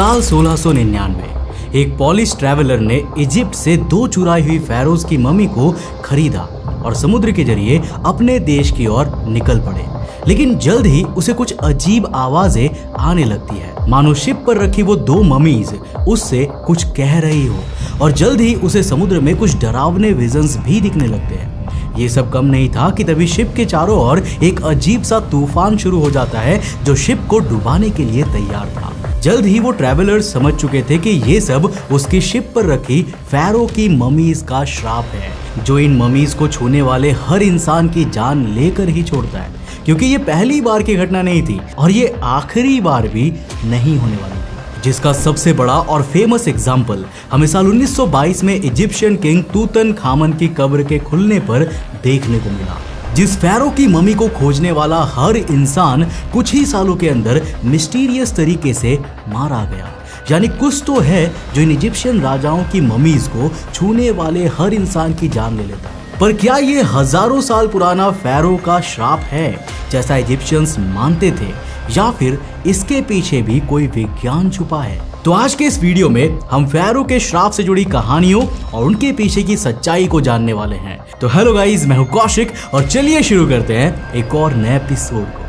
साल 1699 एक Polish traveller ने इजिप्ट से 2 चुराई हुई फेरोज की मम्मी को खरीदा और समुद्र के जरिए अपने देश की ओर निकल पड़े। लेकिन जल्द ही उसे कुछ अजीब आवाजें आने लगती है, मानो शिप पर रखी वो 2 ममीज उससे कुछ कह रही हो, और जल्द ही उसे समुद्र में कुछ डरावने विजन्स भी दिखने लगते हैं। ये सब कम नहीं था कि तभी शिप के चारों ओर एक अजीब सा तूफान शुरू हो जाता है जो शिप को डुबाने के लिए तैयार था। जल्द ही वो ट्रैवलर्स समझ चुके थे कि ये सब उसकी शिप पर रखी फेरो की ममीज का श्राप है, जो इन ममीज को छूने वाले हर इंसान की जान लेकर ही छोड़ता है, क्योंकि ये पहली बार की घटना नहीं थी और ये आखिरी बार भी नहीं होने वाली थी। जिसका सबसे बड़ा और फेमस एग्जाम्पल हमें साल 1922 में इजिप्शियन किंग तूतनखामन की कब्र के खुलने पर देखने को मिला। जिस फेरो की मम्मी को खोजने वाला हर इंसान कुछ ही सालों के अंदर मिस्टीरियस तरीके से मारा गया। यानी कुछ तो है जो इन इजिप्शियन राजाओं की ममीज को छूने वाले हर इंसान की जान ले लेता है। पर क्या ये हजारों साल पुराना फेरो का श्राप है जैसा इजिप्शियंस मानते थे, या फिर इसके पीछे भी कोई विज्ञान छुपा है? तो आज के इस वीडियो में हम फेरो के श्राप से जुड़ी कहानियों और उनके पीछे की सच्चाई को जानने वाले हैं। तो हेलो गाइस, मैं हूं कौशिक और चलिए शुरू करते हैं एक और नए एपिसोड को।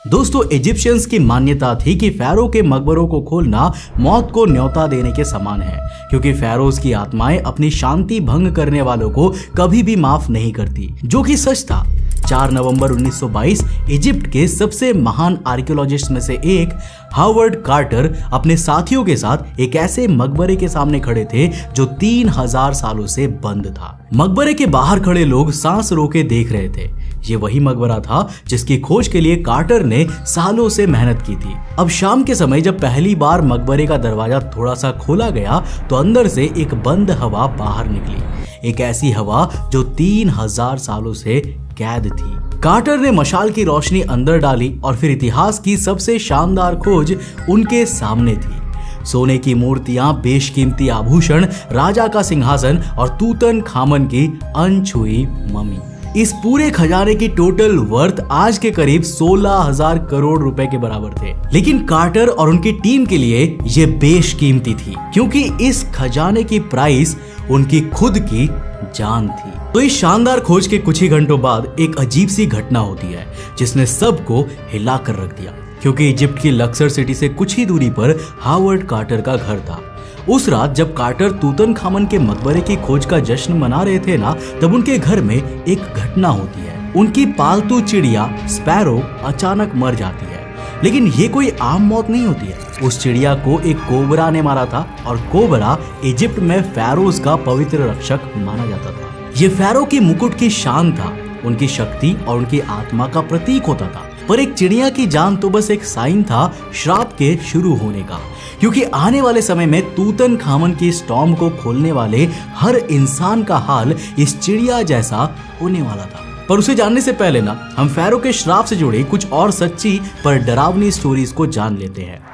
दोस्तों, इजिप्शियंस की मान्यता थी कि फेरो के मकबरों को खोलना मौत को न्योता देने के समान है, क्योंकि फेरोज की आत्माएं अपनी शांति भंग करने वालों को कभी भी माफ नहीं करती, जो कि सच था। 4 नवंबर 1922 इजिप्ट के सबसे महान आर्कियोलॉजिस्ट में से एक हावर्ड कार्टर अपने साथियों के साथ एक ऐसे मकबरे के सामने खड़े थे जो 3000 सालों से बंद था। मकबरे के बाहर खड़े लोग सांस रोके देख रहे थे। ये वही मकबरा था जिसकी खोज के लिए कार्टर ने सालों से मेहनत की थी। अब शाम के समय जब पहली बार मकबरे का दरवाजा थोड़ा सा खोला गया तो अंदर से एक बंद हवा बाहर निकली, एक ऐसी हवा जो 3000 सालों से कैद थी। कार्टर ने मशाल की रोशनी अंदर डाली और फिर इतिहास की सबसे शानदार खोज उनके सामने थी। सोने की मूर्तियां, बेशकीमती आभूषण, राजा का सिंहासन और तूतनखामन की अनछुई मम्मी। इस पूरे खजाने की टोटल वर्थ आज के करीब 16,000 करोड़ रुपए के बराबर थे। लेकिन कार्टर और उनकी टीम के लिए ये बेशकीमती थी, क्योंकि इस खजाने की प्राइस उनकी खुद की जान थी। तो इस शानदार खोज के कुछ ही घंटों बाद एक अजीब सी घटना होती है जिसने सबको हिला कर रख दिया, क्योंकि इजिप्ट की लक्सर सिटी से कुछ ही दूरी पर हावर्ड कार्टर का घर था। उस रात जब कार्टर तूतनखामन के मकबरे की खोज का जश्न मना रहे थे ना, तब उनके घर में एक घटना होती है। उनकी पालतू चिड़िया स्पैरो अचानक मर जाती है। लेकिन ये कोई आम मौत नहीं होती है। उस चिड़िया को एक कोबरा ने मारा था, और कोबरा इजिप्ट में फेरोज का पवित्र रक्षक माना जाता था। ये फेरो की मुकुट की शान था, उनकी शक्ति और उनकी आत्मा का प्रतीक होता था। पर एक चिड़िया की जान तो बस एक साइन था श्राप के शुरू होने का, क्योंकि आने वाले समय में तूतनखामन की स्टॉर्म को खोलने वाले हर इंसान का हाल इस चिड़िया जैसा होने वाला था। पर उसे जानने से पहले ना, हम फेरो के श्राप से जुड़ी कुछ और सच्ची पर डरावनी स्टोरीज को जान लेते हैं।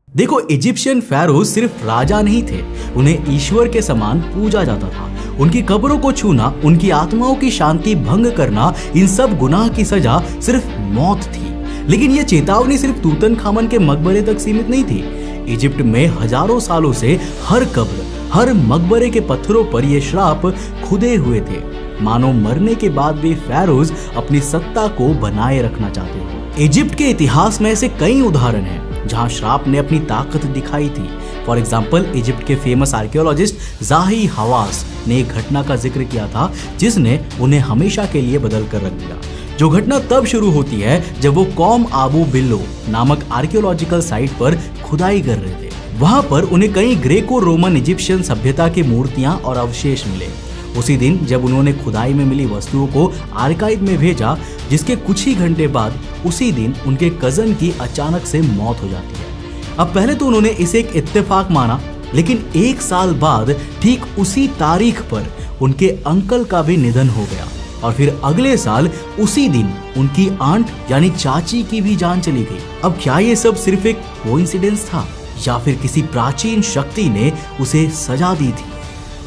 देखो, इजिप्शियन फेरो सिर्फ राजा नहीं थे, उन्हें ईश्वर के समान पूजा जाता था। उनकी कब्रों को छूना, उनकी आत्माओं की शांति भंग करना, इन सब गुनाह की सजा सिर्फ मौत थी। लेकिन यह चेतावनी सिर्फ तूतनखामन के मकबरे तक सीमित नहीं थी। इजिप्ट में हजारों सालों से हर कब्र, हर मकबरे के पत्थरों पर यह श्राप खुदे हुए थे, मानो मरने के बाद भी फेरोज अपनी सत्ता को बनाए रखना चाहते हो। इजिप्ट के इतिहास में ऐसे कई उदाहरण हैं जहां श्राप ने अपनी ताकत दिखाई थी। फॉर एग्जाम्पल, इजिप्ट के फेमस आर्कियोलॉजिस्ट जाही हवास ने एक घटना का जिक्र किया था जिसने उन्हें हमेशा के लिए बदल कर रख दिया। जो घटना तब शुरू होती है जब वो कौम आबू बिल्लो नामक आर्कियोलॉजिकल साइट पर खुदाई कर रहे थे। वहां पर उन्हें कई ग्रेको रोमन इजिप्शियन सभ्यता की मूर्तियां और अवशेष मिले। उसी दिन जब उन्होंने खुदाई में मिली वस्तुओं को आर्काइव में भेजा, जिसके कुछ ही घंटे बाद उसी दिन उनके कजन की अचानक से मौत हो जाती है। अब पहले तो उन्होंने इसे एक इत्तेफाक माना, लेकिन 1 साल बाद ठीक उसी तारीख पर उनके अंकल का भी निधन हो गया, और फिर अगले साल उसी दिन उनकी आंट यानी चाची की भी जान चली गई। अब क्या ये सब सिर्फ एक कोइंसिडेंस था, या फिर किसी प्राचीन शक्ति ने उसे सजा दी थी?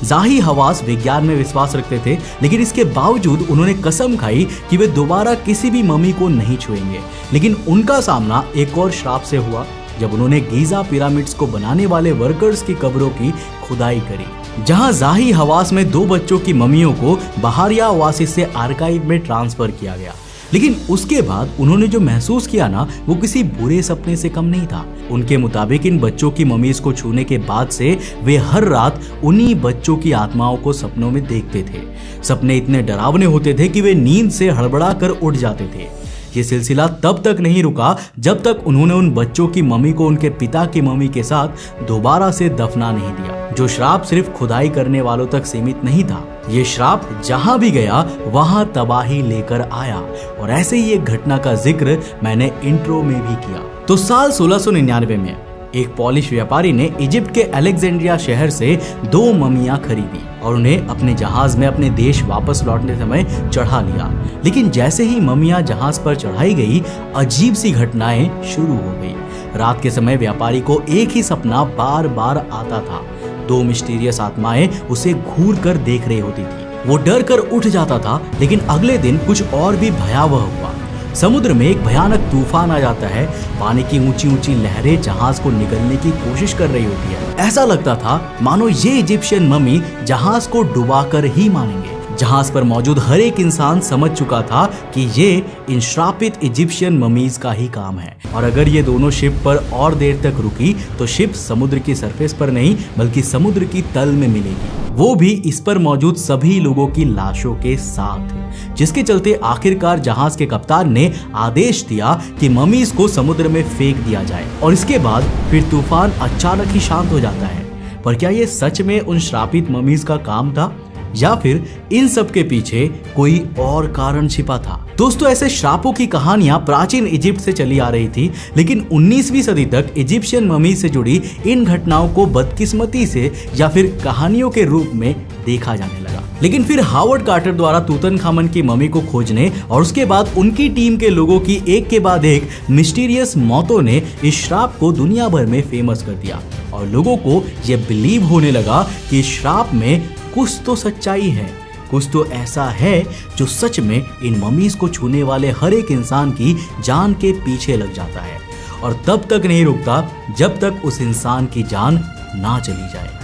जाही हवास विज्ञान में विश्वास रखते थे, लेकिन इसके बावजूद उन्होंने कसम खाई कि वे दोबारा किसी भी मम्मी को नहीं छुएंगे। लेकिन उनका सामना एक और श्राप से हुआ जब उन्होंने गीजा पिरामिड्स को बनाने वाले वर्कर्स की कब्रों की खुदाई करी, जहां जाही हवास में 2 बच्चों की मम्मियों को बहारिया ओआसिस से आर्काइव में ट्रांसफर किया गया। लेकिन उसके बाद उन्होंने जो महसूस किया ना, वो किसी बुरे सपने से कम नहीं था। उनके मुताबिक इन बच्चों की मम्मीज को छूने के बाद से वे हर रात उन्हीं बच्चों की आत्माओं को सपनों में देखते थे। सपने इतने डरावने होते थे कि वे नींद से हड़बड़ा कर उठ जाते थे। ये सिलसिला तब तक नहीं रुका जब तक उन्होंने उन बच्चों की मम्मी को उनके पिता की मम्मी के साथ दोबारा से दफना नहीं दिया। जो श्राप सिर्फ खुदाई करने वालों तक सीमित नहीं था, ये श्राप जहां भी गया वहां तबाही लेकर आया। और ऐसे ही एक घटना का जिक्र मैंने इंट्रो में भी किया। तो साल 1699 में एक पॉलिश व्यापारी ने इजिप्ट के अलेक्जेंड्रिया शहर से 2 मम्मियां खरीदी और उन्हें अपने जहाज में अपने देश वापस लौटने समय चढ़ा लिया। लेकिन जैसे ही मम्मियां जहाज पर चढ़ाई गई, अजीब सी घटनाएं शुरू हो गई। रात के समय व्यापारी को एक ही सपना बार बार आता था। 2 मिस्टीरियस आत्माएं उसे घूर कर देख रही होती थी। वो डर कर उठ जाता था, लेकिन अगले दिन कुछ और भी भयावह हुआ। समुद्र में एक भयानक तूफान आ जाता है। पानी की ऊंची ऊंची लहरें जहाज को निगलने की कोशिश कर रही होती है। ऐसा लगता था मानो ये इजिप्शियन मम्मी जहाज को डुबाकर ही मानेंगे। जहाज पर मौजूद हर एक इंसान समझ चुका था कि ये इन श्रापित इजिप्शियन मम्मीज का ही काम है। और अगर ये दोनों शिप पर और देर तक रुकी तो शिप समुद्र की सरफेस पर नहीं बल्कि समुद्र की तल में मिलेगी, वो भी इस पर मौजूद सभी लोगों की लाशों के साथ। जिसके चलते आखिरकार जहाज के कप्तान ने आदेश दिया कि मम्मीज को समुद्र में फेंक दिया जाए। और इसके बाद फिर तूफान अचानक ही शांत हो जाता है। पर क्या ये सच में उन श्रापित मम्मीज का काम था या फिर इन सब के पीछे कोई और कारण छिपा था? दोस्तों, ऐसे श्रापों की कहानियां प्राचीन इजिप्ट से चली आ रही थी, लेकिन 19वीं सदी तक इजिप्शियन मम्मी से जुड़ी इन घटनाओं को बदकिस्मती से या फिर कहानियों के रूप में देखा जाने लगा। लेकिन फिर हावर्ड कार्टर द्वारा तूतनखामन की मम्मी को खोजने और उसके बाद उनकी टीम के लोगों की एक के बाद एक मिस्टीरियस मौतों ने इस श्राप को दुनिया भर में फेमस कर दिया। और लोगों को यह बिलीव होने लगा कि इस श्राप में कुछ तो सच्चाई है, कुछ तो ऐसा है जो सच में इन मम्मीज को छूने वाले हर एक इंसान की जान के पीछे लग जाता है और तब तक नहीं रुकता जब तक उस इंसान की जान ना चली जाए।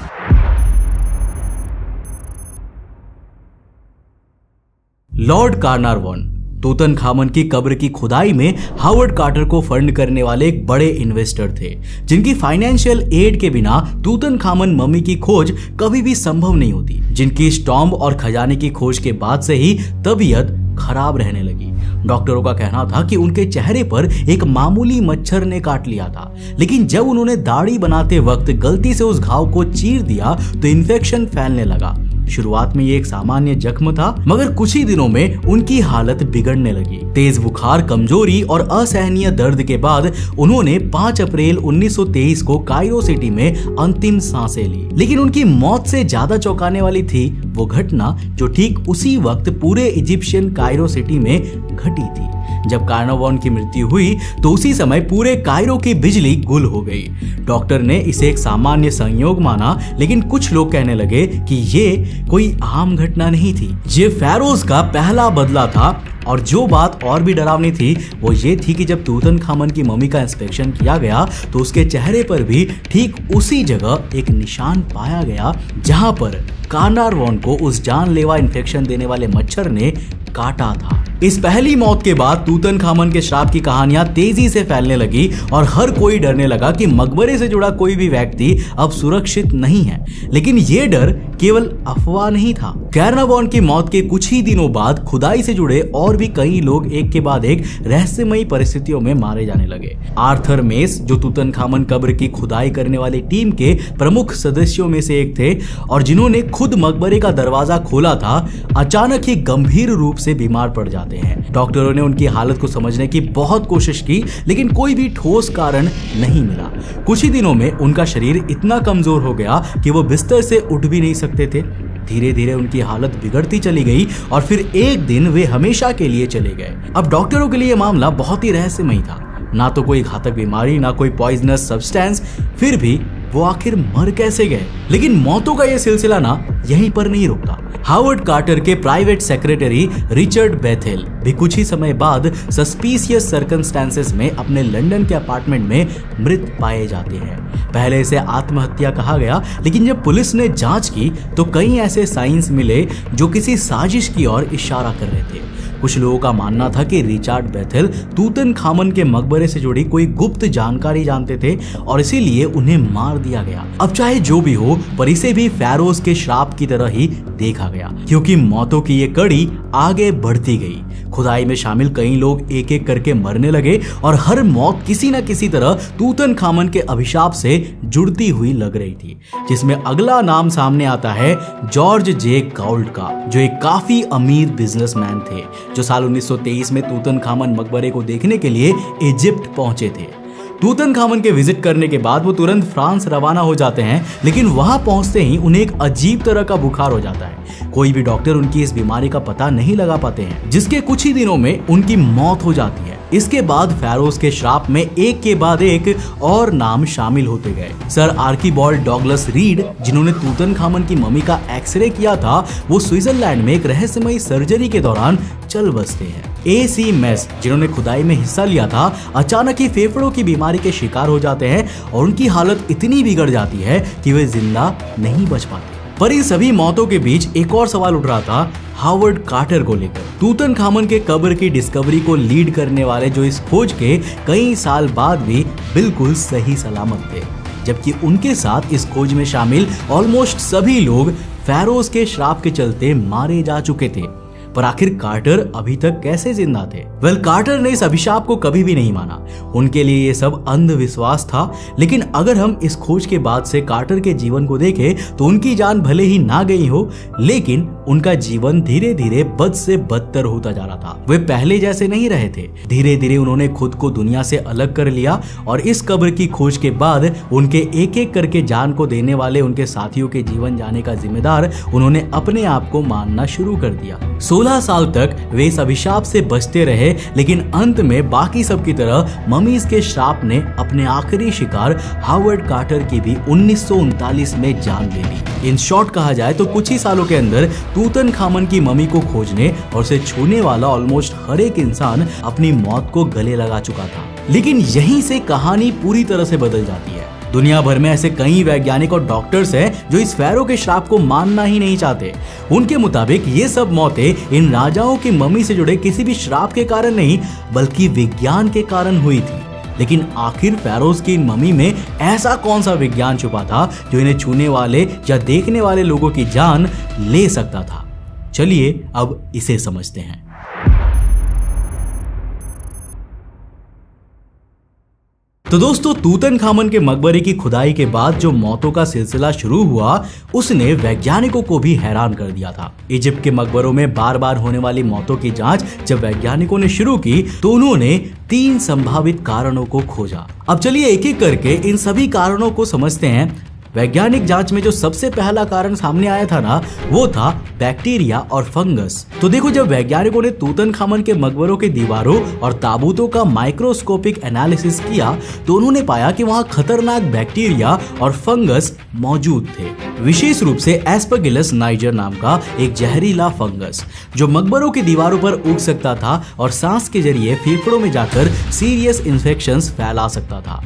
लॉर्ड कार्नारवॉन तूतनखामन की कब्र की खुदाई में हावर्ड कार्टर को फंड करने वाले एक बड़े इन्वेस्टर थे, जिनकी फाइनेंशियल एड के बिना तूतनखामन मम्मी की खोज कभी भी संभव नहीं होती, जिनकी टॉम्ब और खजाने की खोज के बाद से ही तबीयत खराब रहने लगी। डॉक्टरों का कहना था कि उनके चेहरे पर एक मामूली मच्छर ने काट लिया था, लेकिन जब उन्होंने दाढ़ी बनाते वक्त गलती से उस घाव को चीर दिया तो इन्फेक्शन फैलने लगा। शुरुआत में ये एक सामान्य जख्म था, मगर कुछ ही दिनों में उनकी हालत बिगड़ने लगी। तेज बुखार, कमजोरी और असहनीय दर्द के बाद उन्होंने 5 अप्रैल 1923 को कायरो सिटी में अंतिम सांसें ली। लेकिन उनकी मौत से ज्यादा चौंकाने वाली थी वो घटना जो ठीक उसी वक्त पूरे इजिप्शियन कायरो सिटी में घटी थी। जब कार्नारवॉन की मृत्यु हुई तो उसी समय पूरे कायरो की बिजली गुल हो गई। डॉक्टर ने इसे एक सामान्य संयोग माना, लेकिन कुछ लोग कहने लगे कि ये कोई आम घटना नहीं थी, ये फेरोज का पहला बदला था। और जो बात और भी डरावनी थी वो ये थी कि जब तूतनखामन की मम्मी का इंस्पेक्शन किया गया तो उसके चेहरे पर भी ठीक उसी जगह एक निशान पाया गया जहां पर कार्नारवॉन को उस जानलेवा इन्फेक्शन देने वाले मच्छर ने काटा था। इस पहली मौत के बाद तूतनखामन के श्राप की कहानियां तेजी से फैलने लगी और हर कोई डरने लगा कि मकबरे से जुड़ा कोई भी व्यक्ति अब सुरक्षित नहीं है। लेकिन ये डर केवल अफवाह नहीं था। कार्नारवॉन की मौत के कुछ ही दिनों बाद खुदाई से जुड़े और भी कई लोग एक के बाद एक रहस्यमयी परिस्थितियों में मारे जाने लगे। आर्थर मेस, जो तूतनखामन कब्र की खुदाई करने वाली टीम के प्रमुख सदस्यों में से एक थे और जिन्होंने खुद मकबरे का दरवाजा खोला था, अचानक ही गंभीर रूप से बीमार पड़ जाते हैं। डॉक्टरों ने उनकी हालत को समझने की बहुत कोशिश की, लेकिन कोई भी ठोस कारण नहीं मिला। कुछ ही दिनों में उनका शरीर इतना कमजोर हो गया कि वो बिस्तर से उठ भी नहीं सकते थे। धीरे धीरे उनकी हालत बिगड़ती चली गई और फिर एक दिन वे हमेशा के लिए चले गए। अब डॉक्टरों के लिए मामला बहुत ही रहस्यमयी था। ना तो कोई घातक बीमारी, ना कोई पॉइजनस सब्सटेंस, फिर भी वो आखिर मर कैसे गए। लेकिन मौतों का ये सिलसिला ना यहीं पर नहीं रुकता। हावर्ड कार्टर के प्राइवेट सेक्रेटरी रिचर्ड बेथेल भी कुछ ही समय बाद सस्पिशियस सर्कमस्टेंसेस में अपने लंदन के अपार्टमेंट में मृत पाए जाते हैं। पहले इसे आत्महत्या कहा गया, लेकिन जब पुलिस ने जांच की तो कई ऐसे साइंस मिले जो किसी साजिश की ओर इशारा कर रहे थे। कुछ लोगों का मानना था कि रिचर्ड बेथेल तूतनखामन के मकबरे से जुड़ी कोई गुप्त जानकारी जानते थे और इसीलिए उन्हें मार दिया गया। अब चाहे जो भी हो, पर इसे भी फेरोज के श्राप की तरह ही देखा गया, क्योंकि मौतों की ये कड़ी आगे बढ़ती गई। खुदाई में शामिल कई लोग एक एक करके मरने लगे और हर मौत किसी न किसी तरह तूतनखामन के अभिशाप से जुड़ती हुई लग रही थी, जिसमें अगला नाम सामने आता है जॉर्ज जे गाउल्ट का, जो एक काफी अमीर बिजनेसमैन थे, जो साल 1923 में तूतनखामन मकबरे को देखने के लिए इजिप्ट पहुंचे थे। तूतनखामन के विजिट करने के बाद वो तुरंत फ्रांस रवाना हो जाते हैं, लेकिन वहां पहुंचते ही उन्हें एक अजीब तरह का बुखार हो जाता है। कोई भी डॉक्टर उनकी इस बीमारी का पता नहीं लगा पाते हैं, जिसके कुछ ही दिनों में उनकी मौत हो जाती है। इसके बाद फेरोज के श्राप में एक के बाद एक और नाम शामिल होते गए। सर आर्कीबाल्ड डॉगलस रीड, जिन्होंने तूतनखामन की मम्मी का एक्सरे किया था, वो स्विट्जरलैंड में एक रहस्यमयी सर्जरी के दौरान चल बसते हैं। AC मेस, जिन्होंने खुदाई में हिस्सा लिया था, अचानक ही फेफड़ों की बीमारी के शिकार हो जाते हैं और उनकी हालत इतनी बिगड़ जाती है कि वे जिंदा नहीं बच पाते। पर इन सभी मौतों के बीच एक और सवाल उठ रहा था हावर्ड कार्टर को लेकर। तूतनखामन के कब्र की डिस्कवरी को लीड करने वाले, जो इस खोज के कई साल बाद भी बिल्कुल सही सलामत थे, जबकि उनके साथ इस खोज में शामिल ऑलमोस्ट सभी लोग फेरोज के श्राप के चलते मारे जा चुके थे। पर आखिर कार्टर अभी तक कैसे जिंदा थे? कार्टर ने इस अभिशाप को कभी भी नहीं माना। उनके लिए ये सब अंधविश्वास था। लेकिन अगर हम इस खोज के बाद से कार्टर के जीवन को देखें तो उनकी जान भले ही ना गई हो, लेकिन उनका जीवन धीरे धीरे बद से बदतर होता जा रहा था। वे पहले जैसे नहीं रहे थे। धीरे धीरे उन्होंने खुद को दुनिया से अलग कर लिया और इस कब्र की खोज के बाद उनके एक एक करके जान को देने वाले उनके साथियों के जीवन जाने का जिम्मेदार उन्होंने अपने आप को मानना शुरू कर दिया। 16 साल तक वे इस अभिशाप से बचते रहे, लेकिन अंत में बाकी सब की तरह ममीज के श्राप ने अपने आखिरी शिकार हावर्ड कार्टर की भी 1939 में जान ले ली। इन शॉर्ट कहा जाए तो कुछ ही सालों के अंदर तूतनखामन की मम्मी को खोजने और उसे छूने वाला ऑलमोस्ट हर एक इंसान अपनी मौत को गले लगा चुका था। लेकिन यहीं से कहानी पूरी तरह से बदल जाती है। दुनिया भर में ऐसे कई वैज्ञानिक और डॉक्टर्स हैं जो इस फेरो के श्राप को मानना ही नहीं चाहते। उनके मुताबिक ये सब मौतें इन राजाओं की मम्मी से जुड़े किसी भी श्राप के कारण नहीं, बल्कि विज्ञान के कारण हुई थी। लेकिन आखिर फेरोज की इन मम्मी में ऐसा कौन सा विज्ञान छुपा था जो इन्हें छूने वाले या देखने वाले लोगों की जान ले सकता था? चलिए अब इसे समझते हैं। तो दोस्तों, तूतनखामन के मकबरे की खुदाई के बाद जो मौतों का सिलसिला शुरू हुआ, उसने वैज्ञानिकों को भी हैरान कर दिया था। इजिप्ट के मकबरों में बार बार होने वाली मौतों की जांच जब वैज्ञानिकों ने शुरू की तो उन्होंने 3 संभावित कारणों को खोजा। अब चलिए एक एक करके इन सभी कारणों को समझते हैं। वैज्ञानिक जांच में जो सबसे पहला कारण सामने आया था ना, वो था बैक्टीरिया और फंगस। तो देखो, जब वैज्ञानिकों ने तूतनखामन के मकबरों के दीवारों और ताबूतों का माइक्रोस्कोपिक एनालिसिस किया तो उन्होंने पाया कि वहां खतरनाक बैक्टीरिया और फंगस मौजूद थे। विशेष रूप से एस्परगिलस नाइजर नाम का एक जहरीला फंगस, जो मकबरों की दीवारों पर उग सकता था और सांस के जरिए फेफड़ों में जाकर सीरियस इन्फेक्शंस फैला सकता था।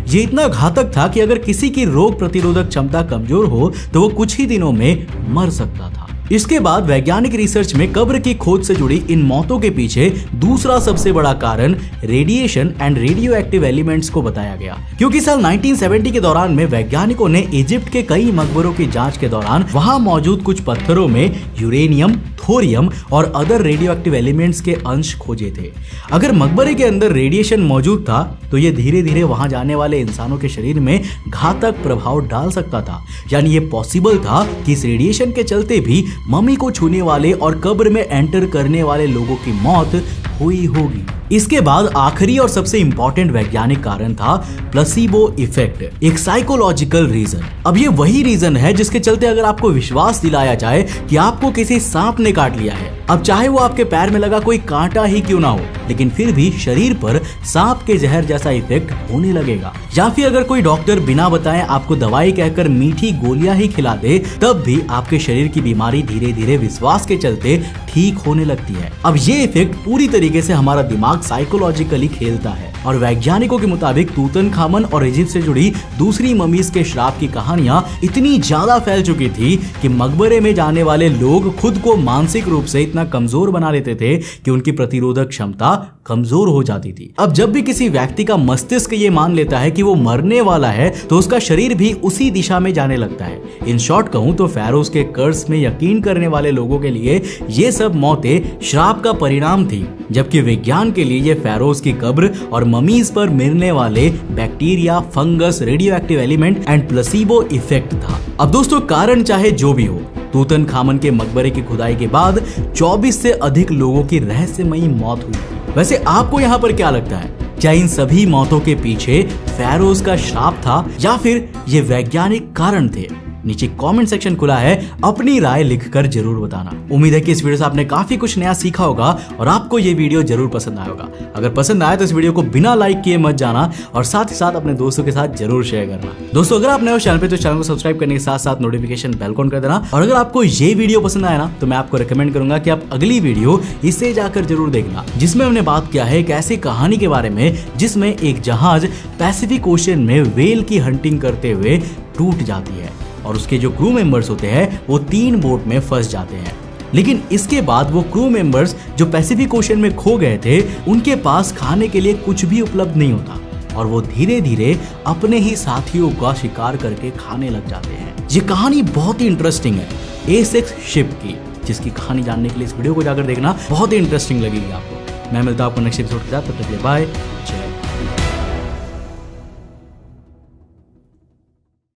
ये इतना घातक था कि अगर किसी की रोग प्रतिरोधक क्षमता कमजोर हो तो वो कुछ ही दिनों में मर सकता था। इसके बाद वैज्ञानिक रिसर्च में कब्र की खोज से जुड़ी इन मौतों के पीछे दूसरा सबसे बड़ा कारण radiation and radio active elements को बताया गया, क्योंकि साल 1970 के दौरान में वैज्ञानिकों ने इजिप्ट के कई मकबरों की जांच के दौरान वहां मौजूद कुछ पत्थरों में यूरेनियम, थोरियम और अदर रेडियो एक्टिव एलिमेंट्स के अंश खोजे थे। अगर मकबरे के अंदर रेडिएशन मौजूद था तो ये धीरे धीरे वहां जाने वाले इंसानों के शरीर में घातक प्रभाव डाल सकता था। यानी ये पॉसिबल था कि इस रेडिएशन के चलते भी मम्मी को छूने वाले और कब्र में एंटर करने वाले लोगों की मौत हुई होगी। इसके बाद आखिरी और सबसे इंपॉर्टेंट वैज्ञानिक कारण था प्लेसिबो इफेक्ट, एक साइकोलॉजिकल रीजन। अब ये वही रीजन है जिसके चलते अगर आपको विश्वास दिलाया जाए कि आपको किसी सांप ने काट लिया है, अब चाहे वो आपके पैर में लगा कोई कांटा ही क्यों ना हो, लेकिन फिर भी शरीर पर सांप के जहर जैसा इफेक्ट होने लगेगा। या फिर अगर कोई डॉक्टर बिना बताए आपको दवाई कहकर मीठी गोलियां ही खिला दे, तब भी आपके शरीर की बीमारी धीरे धीरे विश्वास के चलते ठीक होने लगती है। अब ये इफेक्ट पूरी तरीके से हमारा दिमाग साइकोलॉजिकली खेलता है और वैज्ञानिकों के मुताबिक तूतनखामन और इजिप्ट से जुड़ी दूसरी ममीज के श्राप की कहानियां इतनी ज्यादा फैल चुकी थी कि मकबरे में जाने वाले लोग खुद को मानसिक रूप से इतना कमजोर बना लेते थे कि उनकी प्रतिरोधक क्षमता कमजोर हो जाती थी। अब जब भी किसी व्यक्ति का मस्तिष्क ये मान लेता है कि वो मरने वाला है, तो उसका शरीर भी उसी दिशा में जाने लगता है। इन शॉर्ट कहूं तो फेरोज के कर्स में यकीन करने वाले लोगों के लिए ये सब मौतें श्राप का परिणाम थी, जबकि विज्ञान के लिए ये फेरोज की कब्र और ममीज पर मिलने वाले bacteria, fungus, radio active element and placebo effect था। अब दोस्तों, कारण चाहे जो भी हो, तूतनखामन के मकबरे की खुदाई के बाद 24 से अधिक लोगों की रहस्यमयी मौत हुई। वैसे आपको यहाँ पर क्या लगता है? क्या इन सभी मौतों के पीछे फेरोज का श्राप था या फिर ये वैज्ञानिक कारण थे? नीचे कमेंट सेक्शन खुला है, अपनी राय लिखकर जरूर बताना। उम्मीद है कि इस वीडियो से आपने काफी कुछ नया सीखा होगा और आपको ये वीडियो जरूर पसंद आया होगा। अगर पसंद आया तो इस वीडियो को बिना लाइक किए मत जाना और साथ ही साथ अपने दोस्तों के साथ जरूर शेयर करना। दोस्तों, अगर आप नए हो चैनल पे तो चैनल को सब्सक्राइब करने के साथ साथ नोटिफिकेशन बेल ऑन कर देना। और अगर आपको ये वीडियो पसंद आया ना, तो मैं आपको रिकमेंड करूंगा कि आप अगली वीडियो इसे जाकर जरूर देखना, जिसमें हमने बात किया है एक ऐसी कहानी के बारे में जिसमें एक जहाज पैसिफिक ओशन में व्हेल की हंटिंग करते हुए टूट जाती है और उसके जो क्रू मेंबर्स होते हैं वो 3 बोट में फंस जाते हैं। लेकिन इसके बाद वो क्रू मेंबर्स जो पैसिफिक ओशन में खो गए थे, उनके पास खाने के लिए कुछ भी उपलब्ध नहीं होता और वो धीरे धीरे अपने ही साथियों का शिकार करके खाने लग जाते हैं। ये कहानी बहुत ही इंटरेस्टिंग है एसेक्स शिप की, जिसकी कहानी जानने के लिए इस वीडियो को जाकर देखना, बहुत ही इंटरेस्टिंग लगेगी आपको। मैं मिलता हूं आपको नेक्स्ट एपिसोड के साथ, तब तक के लिए बाय, जय।